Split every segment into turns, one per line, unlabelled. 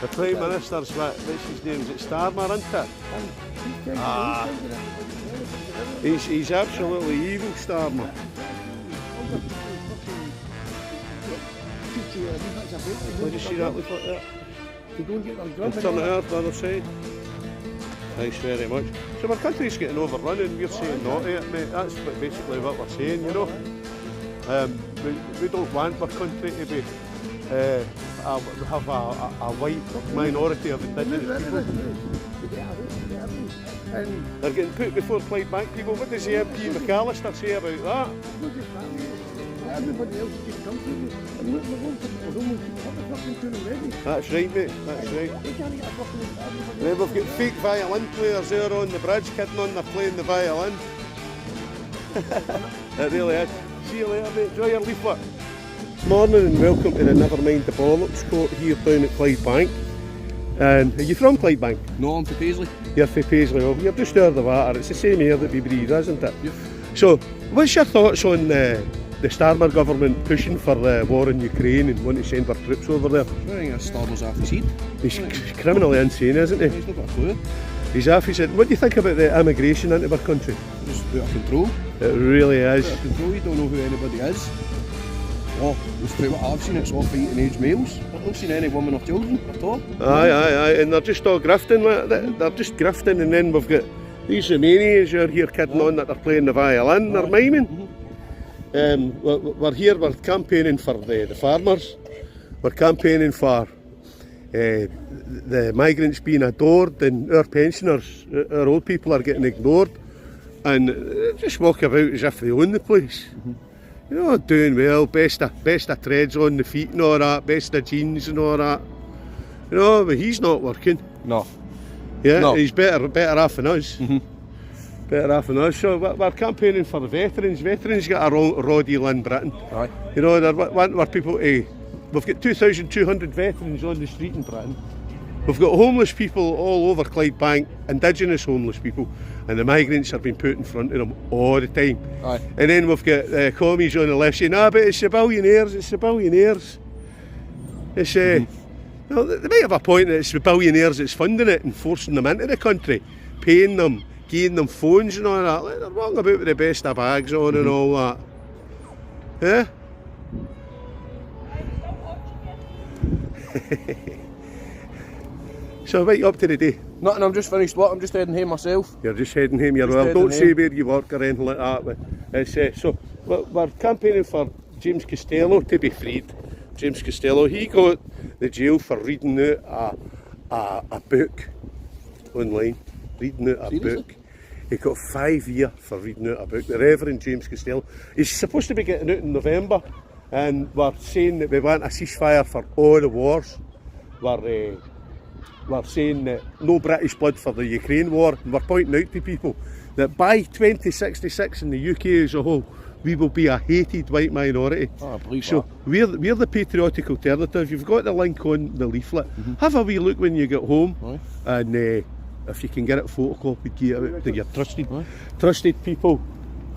The Prime Minister's, what's his name? Is it Starmer, isn't it? Ah. He's absolutely evil, Starmer. Did you see that leaflet there? And turn it out the other side. Thanks very much. So our country's getting overrun and we're saying not to it, mate. That's basically what we're saying, you know. We don't want our country to be have a white minority of indigenous people. They're getting put before Clydebank people. What does the MP McCallister say about that?
Everybody else is just comfortable. And look, we're going to the homeless people. What the fuck are doing already?
That's right, mate. That's right.
They can't get a fucking everybody.
Then we've got fake violin players there on the bridge, kidding on they're playing the violin. It really is. See you later, mate. Enjoy your leaflet. Morning and welcome to the Nevermind the Bollox court here down at Clydebank. And are you from Clydebank?
No, I'm from Paisley.
You're from Paisley. Well, you're just out of the water. It's the same air that we breathe, isn't it?
Yep.
So, what's your thoughts on the Starmer government pushing for the war in Ukraine and wanting to send our troops over there?
I think Starmer's off his head.
He's criminally insane, isn't he?
He's not got a clue.
He's off his head. What do you think about the immigration into our country?
Just out of control.
It really is.
Out of control, you don't know who anybody is. Oh, from what I've seen, it's all fighting age males. I've not seen any women or children at all.
Aye, and they're just all grafting. They're just grafting, and then we've got these Romanians who are here kidding on that they're playing the violin, they're miming. We're here, we're campaigning for the farmers, we're campaigning for the migrants being adored, and our pensioners, our old people are getting ignored, and just walk about as if they own the place. You know, doing well, best of treads on the feet and all that, best of jeans and all that. You know, but he's not working.
No.
Yeah,
no.
He's better off than us. Better off than us. So we're campaigning for the veterans. Veterans got a raw deal in Britain.
Aye.
You know, they're wanting our people to... We've got 2,200 veterans on the street in Britain. We've got homeless people all over Clydebank, indigenous homeless people, and the migrants have been put in front of them all the time.
Aye.
And then we've got commies on the left saying, but it's the billionaires, it's the billionaires. It's, well, they might have a point that it's the billionaires that's funding it and forcing them into the country, paying them, giving them phones and all that. Like, they're walking about with the best of bags on and all that. Yeah? So what are you up to today?
Nothing, I'm just finished work, I'm just heading home myself.
You're just heading home, you're
Just
well.
heading
Don't say
home.
where you work or anything like that. But it's, so we're campaigning for James Costello to be freed. James Costello, he got the jail for reading out a book online. Reading out a
Seriously?
book. He got 5 years for reading out a book. The Reverend James Costello. He's supposed to be getting out in November, and we're saying that we want a ceasefire for all the wars. We're saying that no British blood for the Ukraine war, and we're pointing out to people that by 2066 in the UK as a whole, we will be a hated white minority.
Oh, I believe
so
that.
we're the patriotic alternative. You've got the link on the leaflet. Have a wee look when you get home.
Aye.
And if you can get it photocopied, give it out to your trusted people.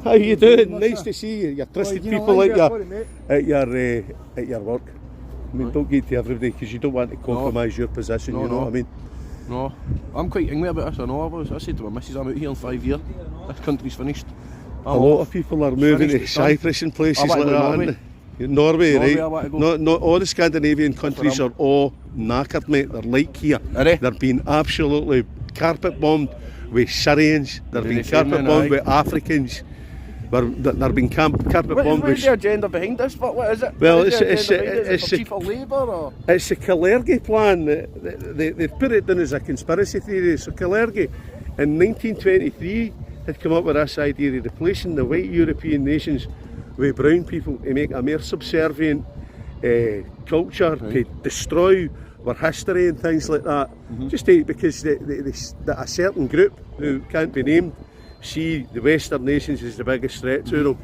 How you doing? Nice to see you. Your trusted people at your work. I mean, don't get to everybody because you don't want to compromise your position, you know what I mean?
No, I'm quite angry about this. I know. I said to my missus, I'm out here in 5 years. This country's finished.
A lot of people are moving to Cyprus and places like that, aren't they? Norway, right? Not all the Scandinavian countries are all knackered, mate. They're like here. They're being absolutely carpet bombed with Syrians. They're being carpet bombed with Africans. They're being carpet bombed with...
What's the agenda behind this? What is it?
Well,
it's for Chief of Labour or?
It's the Clydebank plan. They've put it down as a conspiracy theory. So Clydebank in 1923 had come up with this idea of replacing the white European nations with brown people to make a more subservient culture, to destroy our history and things like that. Just because a certain group who can't be named see the Western nations as the biggest threat to them.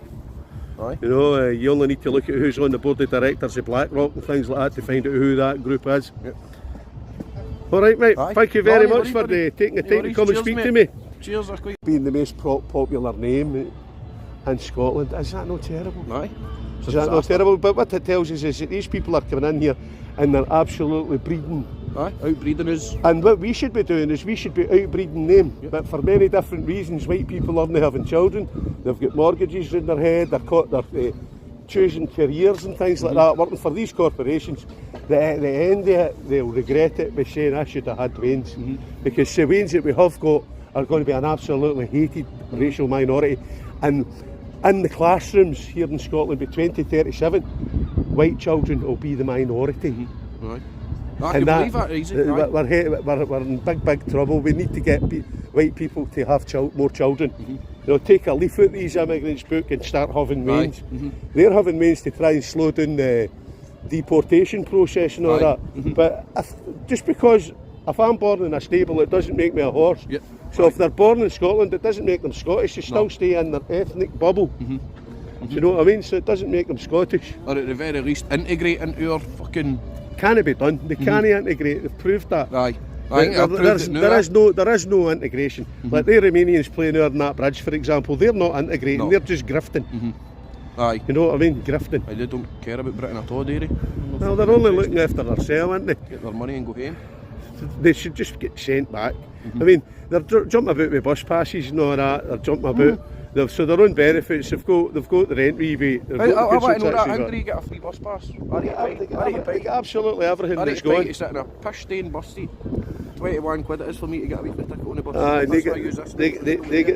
You know, you only need to look at who's on the board of directors of BlackRock and things like that to find out who that group is. Alright mate, thank you very much for taking the time to come and speak to me.
Cheers,
Being the most popular name in Scotland, is that not terrible?
Aye.
Is that not terrible? But what it tells us is that these people are coming in here and they're absolutely breeding.
Outbreeding us.
And what we should be doing is we should be outbreeding them. But for many different reasons, white people aren't having children. They've got mortgages in their head, they're choosing careers and things like that, working for these corporations. At the end of it, they'll regret it by saying, I should have had Waynes. Because the Waynes that we have got are going to be an absolutely hated racial minority. And in the classrooms here in Scotland, by 2037, white children will be the minority.
I can believe that easy.
We're in big trouble. We need to get white people to have more children. You know, take a leaf out of these immigrants' book and start having Waynes. They're having Waynes to try and slow down the deportation process and all that. But just because if I'm born in a stable, it doesn't make me a horse. So if they're born in Scotland, it doesn't make them Scottish. They still stay in their ethnic bubble. Do you know what I mean? So it doesn't make them Scottish.
Or at the very least, integrate into our fucking...
Can it be done? They can't integrate. They've proved that. There is no integration. Like the Romanians playing over that bridge, for example, they're not integrating. They're just grifting. You know what I mean? Grifting.
They don't care about Britain at all, do they?
Well, they're only looking after themselves, aren't they?
Get their money and go home.
They should just get sent back. I mean, they're jumping about with bus passes and all that. They're jumping about. So their own benefits. They've got the rent rebate.
I want to know that. How do you get a free bus pass?
They get absolutely everything that's
going.
going.
To sit in a pish stained bus seat. 21 quid it is for me to get a weekly ticket on the bus.
They get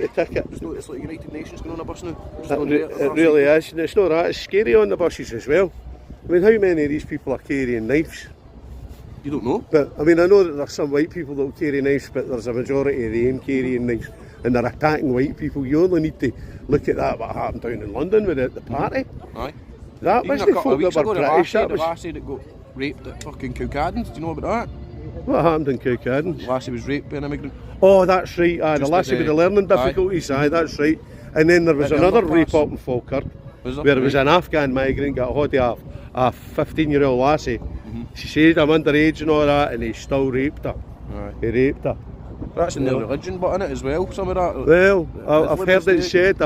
the ticket.
It's like United Nations going on a bus now.
It really is. And it's not that. It's scary on the buses as well. I mean, how many of these people are carrying knives?
You don't know.
But I mean, I know that there's some white people that will carry knives, but there's a majority of them carrying knives, and they're attacking white people. You only need to look at that, what happened down in London with the party. That was the folk that were British.
The lassie that got raped at fucking Cowcaddens. Do you know about that?
What happened in Cowcaddens?
The lassie was raped by an immigrant.
Oh, that's right. The lassie with the learning difficulties. That's right. And then there was another rape up in Falkirk, where it was an Afghan migrant got hold of a 15-year-old lassie. She said I'm underage and all that, and he still raped her. He raped her.
That's in their religion, but in it as well, some of that.
Well, I've heard it said,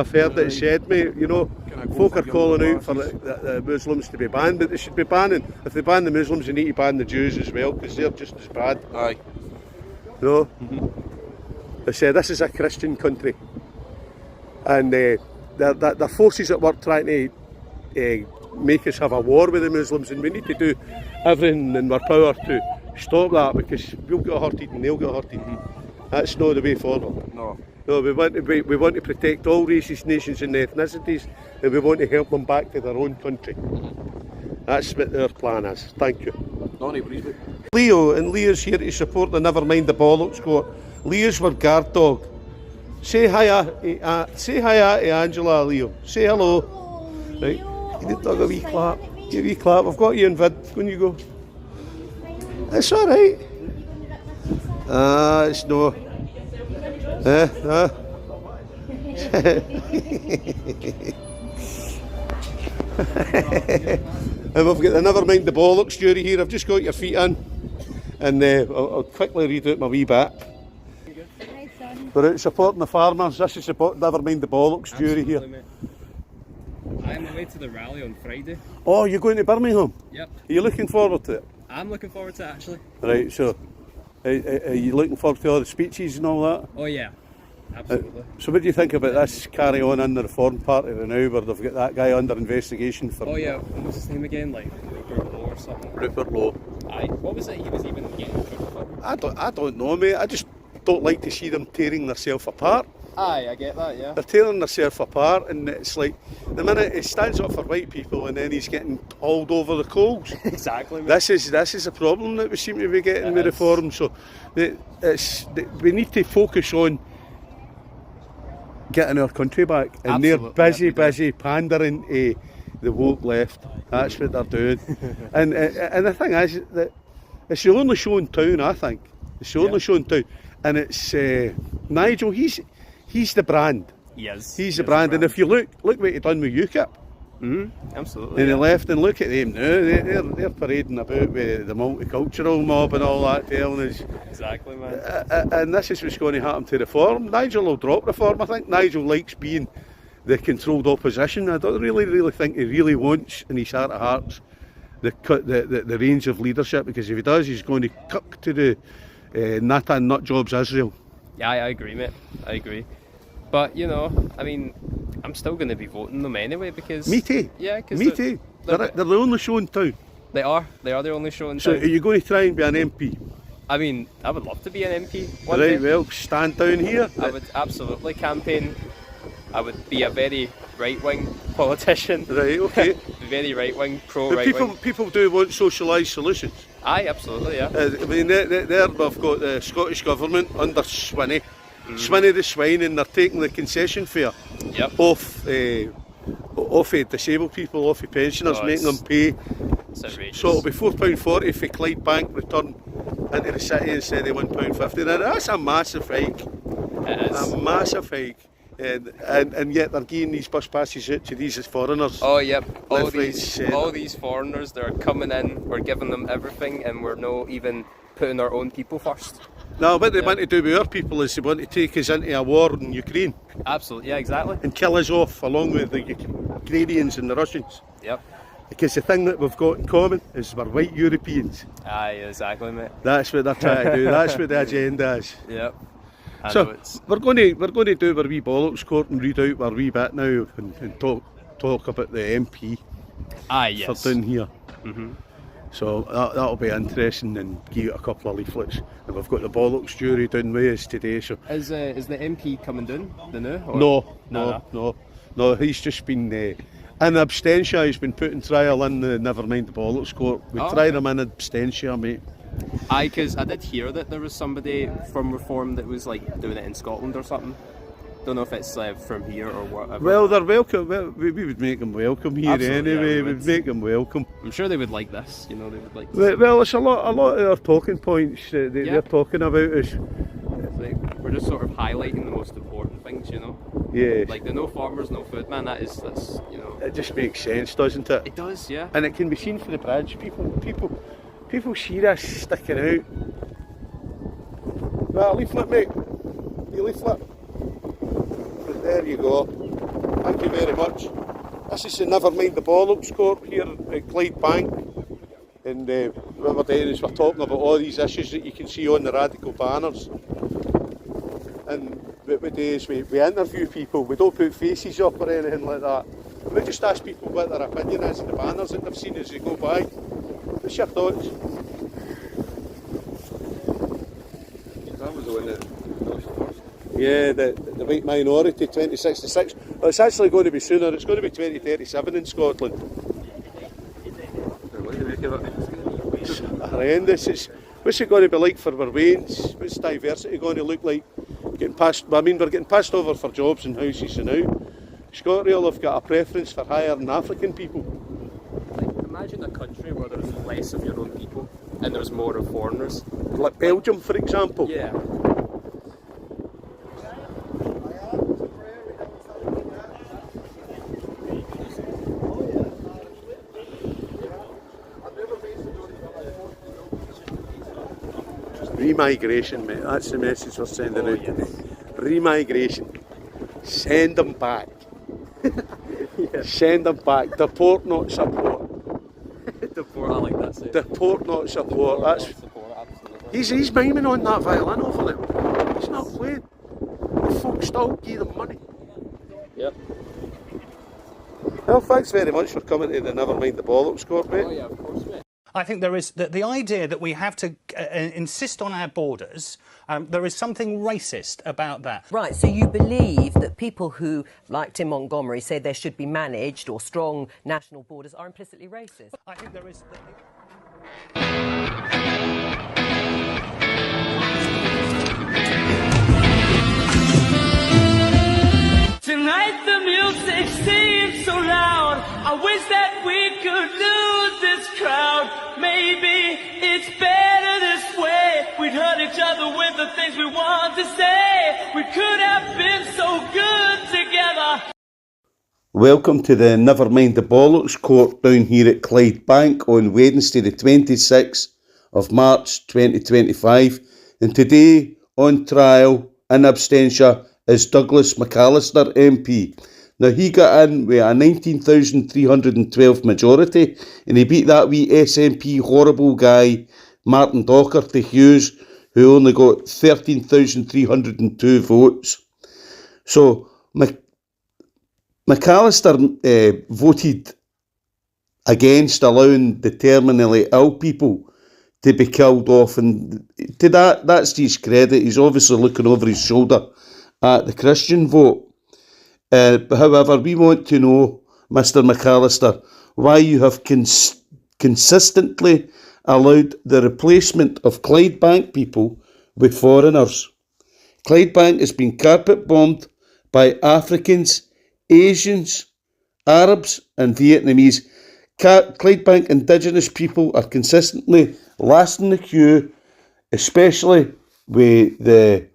mate, you know, folk are calling out for the Muslims to be banned, but they should be banning, if they ban the Muslims, they need to ban the Jews as well, because they're just as bad. You know? They say this is a Christian country, and the forces at work trying to make us have a war with the Muslims, and we need to do everything in our power to stop that, because we'll get hurted and they'll get hurted. That's not the way forward. No, we want to protect all races, nations and ethnicities, and we want to help them back to their own country. That's what our plan is. Thank you. Leo, and Leo's here to support the Nevermind the Bollox squad. Leo's our guard dog. Say hi to Angela, Leo. Say hello. Right. You need to dog a wee clap. Give a wee clap. I've got you in vid. When you go. It's alright. It's no. And we've got the Nevermind the Bollox jury here. I've just got your feet in, and I'll quickly read out my wee bit. We're out supporting the farmers. This is Nevermind the Bollox jury here.
Mate. I'm away to the rally on Friday.
Oh, you're going to Birmingham?
Yep.
Are you looking forward to it?
I'm looking forward to it, actually.
Right, so Are you looking forward to all the speeches and all that?
Oh yeah, absolutely.
So what do you think about this carry on in the Reform Party now, where they've got that guy under investigation for...
Oh yeah, what was his name again? Like Rupert Lowe or something?
Rupert Lowe.
Aye. What was it he was even getting in trouble for?
I don't know, mate. I just don't like to see them tearing themselves apart.
Aye, I get that, yeah.
They're tearing themselves apart, and it's like the minute he stands up for white people and then he's getting hauled over the coals.
Exactly. Mate.
This is a problem that we seem to be getting with Reform. So we need to focus on getting our country back, and
Absolutely,
they're busy pandering to the woke left. That's what they're doing. and the thing is that it's the only show in town, I think. It's the only show in town, and it's Nigel. He's the brand.
Yes.
He's the brand. And if you look what he done with UKIP.
Absolutely.
And he left, and look at them now. They're parading about with the multicultural mob and all that, telling us.
Exactly, man.
And this is what's going to happen to Reform. Nigel will drop Reform. I think Nigel likes being the controlled opposition. I don't really think he really wants in his heart of hearts the range of leadership, because if he does, he's going to cook to the nut jobs Israel.
Yeah, I agree, mate. I agree. But, you know, I mean, I'm still going to be voting them anyway because...
Me too.
Yeah, because...
Me too. They're the only show in town.
They are the only show in
So
town.
are you going to try and be an MP?
I mean, I would love to be an MP one
Right,
day.
well, stand down here.
I would absolutely campaign. I would be a very right-wing politician.
Right, okay.
Very right-wing,
But
pro-right-wing.
people do want socialised solutions.
Aye, absolutely, yeah.
I mean, there we've got the Scottish Government under Swinney. Swinney the swine, and they're taking the concession fare off disabled people, off pensioners, making them pay.
It's outrageous.
So it'll be £4.40 for Clydebank return into the city instead of £1.50. Now that's a massive hike.
It is.
A massive hike. And yet they're giving these bus passes out to these as foreigners.
Oh yep, all
Left, right, centre.
all these foreigners, they're coming in, we're giving them everything, and we're not even putting our own people first.
Now, what they want to do with our people is they want to take us into a war in Ukraine
Absolutely, yeah, exactly.
and kill us off along with the Ukrainians and the Russians.
Yep.
Because the thing that we've got in common is we're white Europeans.
Aye, exactly, mate.
That's what they're trying to do. That's what the agenda is.
Yep. I know
So
it's...
we're going to do our wee Bollox court and read out our wee bit now and talk about the MP
Aye, yes.
for down here. So that'll be interesting, and give you a couple of leaflets. And we've got the Bollox jury down with us today. So
Is the MP coming down, the new? Or?
No. He's just been in absentia. He's been put in trial in the Nevermind the Bollox court. We tried him in absentia, mate.
Aye, because I did hear that there was somebody from Reform that was like doing it in Scotland or something. Don't know if it's from here or whatever.
Well, they're welcome. Well, we would make them welcome here.
Absolutely,
anyway.
yeah,
We'd make them welcome.
I'm sure they would like this. You know, they would like this.
Well, it's a lot of our talking points that they're talking about is.
Like, we're just sort of highlighting the most important things, you know.
Yeah.
Like the no farmers, no food, man. That's you know.
It just makes sense, doesn't it?
It does, yeah.
And it can be seen for the bridge. People see this sticking out. Well, leaflet, mate. You leaflet. There you go. Thank you very much. This is the Nevermind the Bollox court here at Clydebank. And what we're doing is we're talking about all these issues that you can see on the radical banners. And what we do is we interview people. We don't put faces up or anything like that. We just ask people what their opinion is of the banners that they've seen as they go by. What's your thoughts?
That was the one that lost first.
Yeah, the white minority, 2066. Well, it's actually going to be sooner. It's going to be 2037 in Scotland.
What do you make of it?
It's horrendous. What's it going to be like for our Waynes? What's diversity going to look like? We're getting passed over for jobs and houses now. ScotRail have got a preference for hiring African people.
Like, imagine a country where there's less of your own people and there's more of foreigners.
Like Belgium, for example.
Yeah.
Remigration, mate. That's the message we're sending out today. Remigration. Send them back. Send them back. Deport, not support.
Deport, I like that saying.
Deport, not support. That's
Support, absolutely.
He's miming on that violin over there. He's not playing. The folks still give them money.
Yep.
Well, thanks very much for coming to the Never Mind the Bollox Court, mate.
Oh yeah, of course, mate.
I think there is the idea that we have to insist on our borders. There is something racist about that.
Right, so you believe that people who, like Tim Montgomery, say there should be managed or strong national borders are implicitly racist?
I think there is...
Tonight the music seems so loud. I wish that we could lose this crowd. Maybe it's better this way. We'd hurt each other with the things we want to say. We could have been so good together.
Welcome to the Never Mind the Bollox Court down here at Clydebank on Wednesday the 26th of March 2025. And today on trial in absentia is Douglas McCallister MP. Now he got in with a 19,312 majority and he beat that wee SNP horrible guy Martin Docherty Hughes who only got 13,302 votes. So McCallister voted against allowing the terminally ill people to be killed off, and to that's to his credit. He's obviously looking over his shoulder at the Christian vote. However, we want to know, Mr McCallister, why you have consistently allowed the replacement of Clydebank people with foreigners. Clydebank has been carpet bombed by Africans, Asians, Arabs and Vietnamese. Clydebank indigenous people are consistently last in the queue, especially with the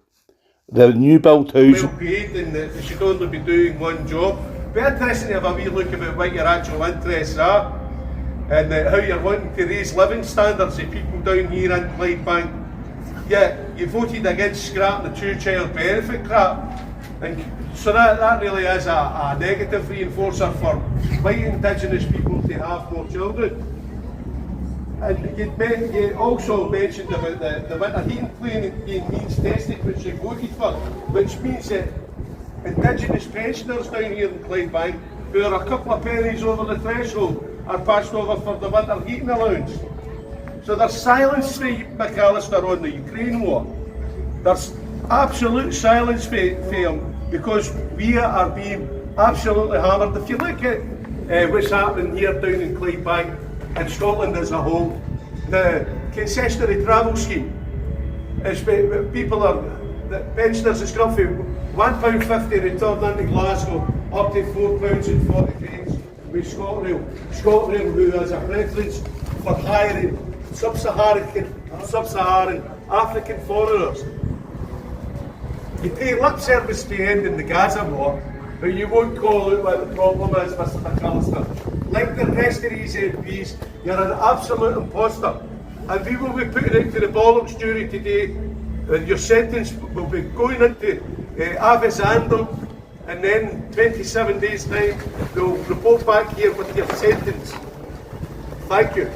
new build housing. Well paid and that they should only be doing one job. Be interesting to have a wee look about what your actual interests are and how you're wanting to raise living standards of people down here in Clydebank. Yeah, you voted against scrapping the two-child benefit crap, and so that really is a negative reinforcer for white indigenous people to have more children. And you also mentioned about the winter heating plan being means tested, which you voted for, which means that indigenous pensioners down here in Clydebank, who are a couple of pennies over the threshold, are passed over for the winter heating allowance. So there's silence for McCallister on the Ukraine war. There's absolute silence for him because we are being absolutely hammered. If you look at what's happening here down in Clydebank, in Scotland as a whole, the concessionary travel scheme is people are, the pensioners is gone from £1.50 return into Glasgow up to £4.40 with ScotRail. ScotRail, who has a preference for hiring sub-Saharan African foreigners. You pay lip service to ending the Gaza war, but you won't call out what the problem is, Mr McCallister. Like the rest of these MPs, you're an absolute imposter. And we will be putting into the Bollox jury today, and your sentence will be going into Avisandum, and then 27 days time, they'll report back here with your sentence. Thank you.